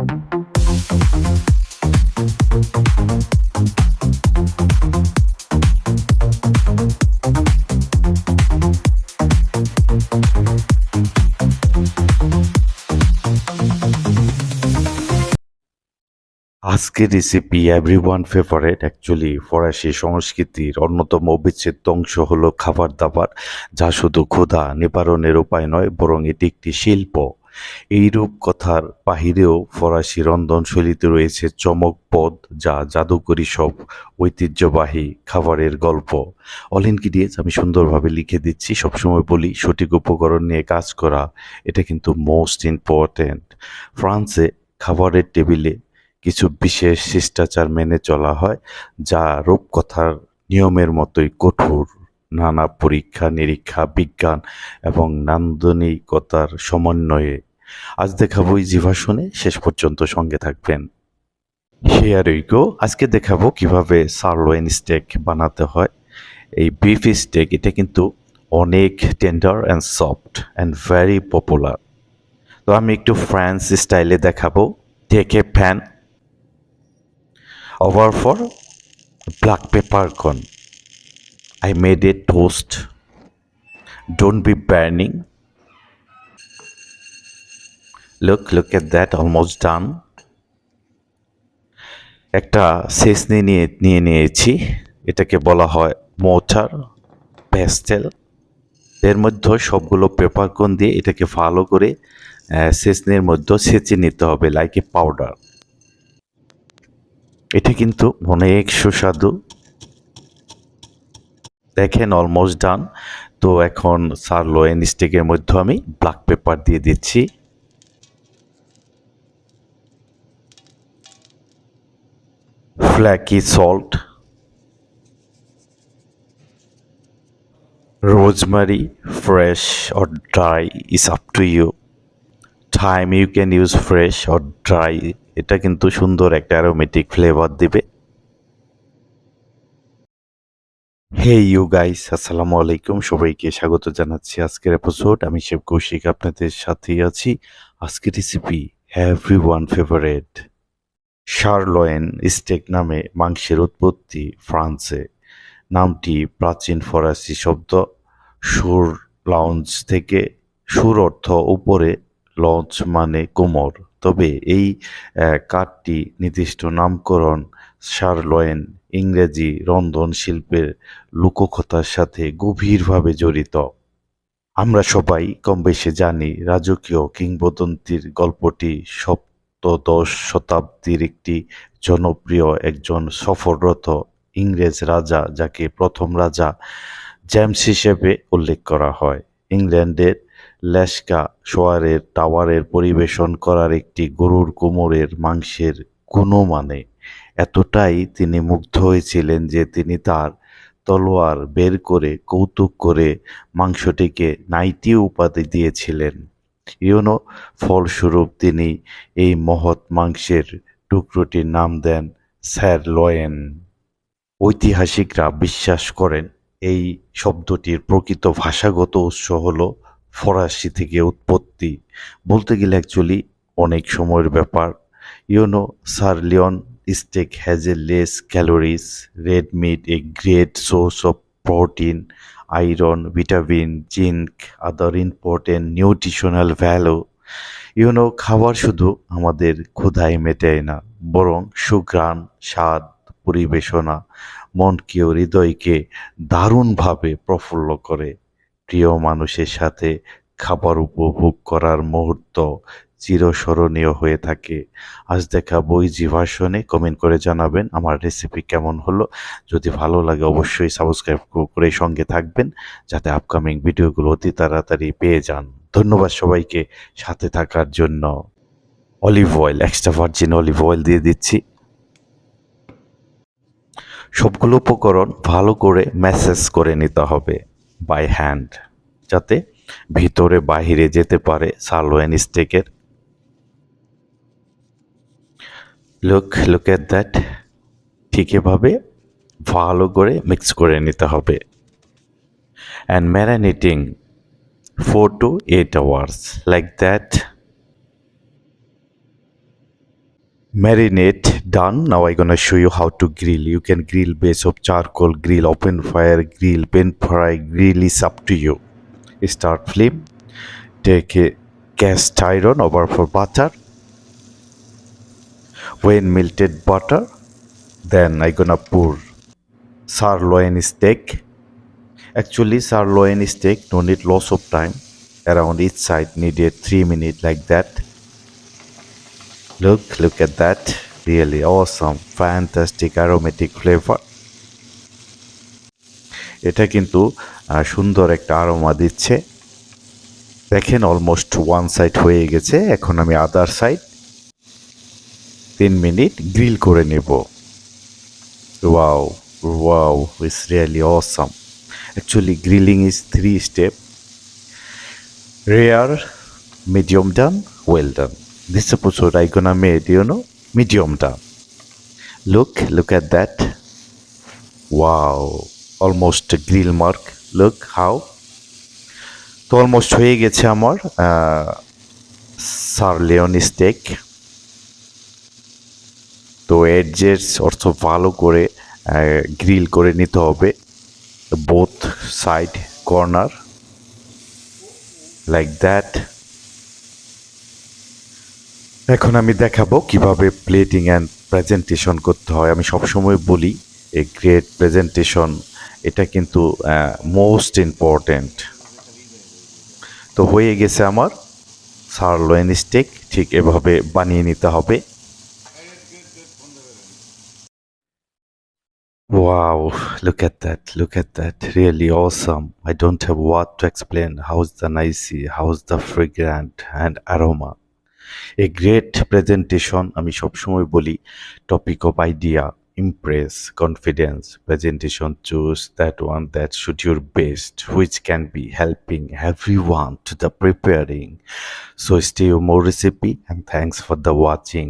আজকের recipe everyone favourite. Actually ফরাসি সংস্কৃতির অন্যতম অবিচ্ছেদ্য অংশ হলো খাবার দাবার, যা শুধু ক্ষুধা নিবারণের উপায় নয়, বরং এটি একটি শিল্প। এই রূপকথার বাহিরেও ফরাসি রন্ধনশৈলীতে রয়েছে চমকপ্রদ, যা জাদুকরী সব ঐতিহ্যবাহী খাবারের গল্প। অল ইনগ্রিডিয়েন্টস আমি সুন্দরভাবে লিখে দিচ্ছি। সবসময় বলি, সঠিক উপকরণ নিয়ে কাজ করা এটা কিন্তু মোস্ট ইম্পর্ট্যান্ট। ফ্রান্সে খাবারের টেবিলে কিছু বিশেষ শিষ্টাচার মেনে চলা হয়, যা রূপকথার নিয়মের মতোই কঠোর। নানা পরীক্ষা নিরীক্ষা, বিজ্ঞান এবং নান্দনিকতার সমন্বয়ে আজ দেখাবো এই জিভাসনে। শেষ পর্যন্ত সঙ্গে থাকবেন। Here we go. আজকে দেখাবো কিভাবে সারলোইন স্টেক বানাতে হয়। এই বিফ স্টেক এটা কিন্তু অনেক tender and soft and very popular. তো আমি একটু ফ্রান্স স্টাইলে দেখাবো। Take a pan, over for black peppercorn. I made a toast. Don't be burning. Look at that, almost done. একটা সেসনি নিয়ে নিয়েছি। এটাকে বলা হয় মোর্টার পেস্টেল। এর মধ্যে সবগুলো পেপারকর্ন দিয়ে এটাকে ভালো করে সেসনির মধ্যে ছেঁচে নিতে হবে লাইক এ পাউডার। এটা কিন্তু অনেক সুস্বাদু। দেখেন অলমোস্ট ডান। তো এখন সারলোইন স্টেকের মধ্যে আমি ব্ল্যাক পেপার দিয়ে দিচ্ছি। flaky salt, rosemary, fresh or dry is up to you. Thyme you can use fresh or dry. এটা কিন্তু সুন্দর একটা অ্যারোমেটিক ফ্লেভার দিবে। হে ইউ গাইস, আসসালামু আলাইকুম। সবাইকে স্বাগত জানাচ্ছি আজকের এপিসোড। আমি শেফ কৌশিক আপনাদের সাথেই আছি। আজকের রেসিপি এভরিওয়ান ফেভারিট। শার্লয়েন স্টেক নামে মাংসের উৎপত্তি ফ্রান্সে। নামটি প্রাচীন ফরাসি শব্দ সুর লাউঞ্জ থেকে। সুর অর্থ উপরে, লঞ্চ মানে কোমর। তবে এই কাঠটি নির্দিষ্ট নামকরণ শার্লয়েন ইংরেজি রন্ধন শিল্পের লোককথার সাথে গভীরভাবে জড়িত। আমরা সবাই কমবেশি জানি রাজকীয় কিংবদন্তির গল্পটি। সপ্তদশ শতাব্দীর একটি জনপ্রিয় একজন সফররত ইংরেজ রাজা, যাকে প্রথম রাজা জেমস হিসেবে উল্লেখ করা হয়, ইংল্যান্ডের লেস্কা শোয়ারের টাওয়ারের পরিবেশন করার একটি গরুর কোমরের মাংসের গুণমানে এতটাই তিনি মুগ্ধ হয়েছিলেন যে তিনি তার তলোয়ার বের করে কৌতুক করে মাংসটিকে নাইটি উপাধি দিয়েছিলেন। ফলস্বরূপ তিনি এই মহৎ মাংসের টুকরোটির নাম দেন স্যারলয়েন। ঐতিহাসিকরা বিশ্বাস করেন এই শব্দটির প্রকৃত ভাষাগত উৎস হল ফরাসি থেকে উৎপত্তি। বলতে গেলে অ্যাকচুয়ালি অনেক সময়ের ব্যাপার। সারলিয়ন steak has a less calories, red meat a great source of protein, iron, vitamin, zinc, other important nutritional value. খাবার শুধু আমাদের ক্ষুধাই মেটায় না, বরং সুঘ্রাণ, স্বাদ, পরিবেশনা মনকে ও হৃদয়কে দারুণভাবে প্রফুল্ল করে। প্রিয় মানুষের সাথে খাবার উপভোগ করার মুহূর্ত চিরস্মরণীয় হয়ে থাকে। আজ দেখাবো এই জিভাসনে। কমেন্ট করে জানাবেন আমার রেসিপি কেমন হলো। যদি ভালো লাগে অবশ্যই সাবস্ক্রাইব করে সঙ্গে থাকবেন, যাতে আপকামিং ভিডিওগুলো অতি তাড়াতাড়ি পেয়ে যান। ধন্যবাদ সবাইকে সাথে থাকার জন্য। Olive oil, extra virgin olive oil দিয়ে দিচ্ছি। সবগুলো উপকরণ ভালো করে ম্যাসেজ করে নিতে হবে বাই হ্যান্ড, যাতে ভিতরে বাহিরে যেতে পারে সারলয়েন স্টেকের। Look at that. ঠিক এভাবে ভালো করে মিক্স করে নিতে হবে। And marinating 4 to 8 hours like that. Marinade done. Now I'm gonna show you how to grill. You can grill base of charcoal, grill open fire, grill pan fry, grill is up to you. Start flame. Take a cast iron over for butter. When melted butter, then I'm gonna pour sirloin steak. Actually, sirloin steak no need loss of time. Around each side needed 3 minutes like that. Look at that. Really awesome, fantastic aromatic flavor. এটা কিন্তু সুন্দর একটা aroma দিচ্ছে। দেখেন almost one side হয়ে গেছে। এখন আমি আদার সাইড 3 মিনিট গ্রিল করে নেব। Wow wow, it's really awesome. Actually, grilling is 3 steps: rare, medium done, well done. This episode I gonna made, medium done. Look at that. Wow, almost a grill mark. Look how. তো almost হয়ে গেছে আমার সারলিয়ন stake. তো এডজেস অর্থ ভালো করে grill করে নিতে হবে, both side corner like that. এখন আমি দেখাবো কিভাবে প্লেটিং অ্যান্ড প্রেজেন্টেশন করতে হয়। আমি সবসময় বলি এ গ্রেট প্রেজেন্টেশন এটা কিন্তু মোস্ট ইম্পর্ট্যান্ট। তো হয়ে গেছে আমার সারলয়েন স্টেক, ঠিক এভাবে বানিয়ে নিতে হবে। Wow, look at that, really awesome. I don't have what to explain. How's the nicey, how's the fragrant and aroma. A great presentation, আমি সবসময় বলি, topic of idea, impress, confidence, presentation, choose that one that suit your best, which can be helping everyone to the preparing. So stay more recipe and thanks for the watching.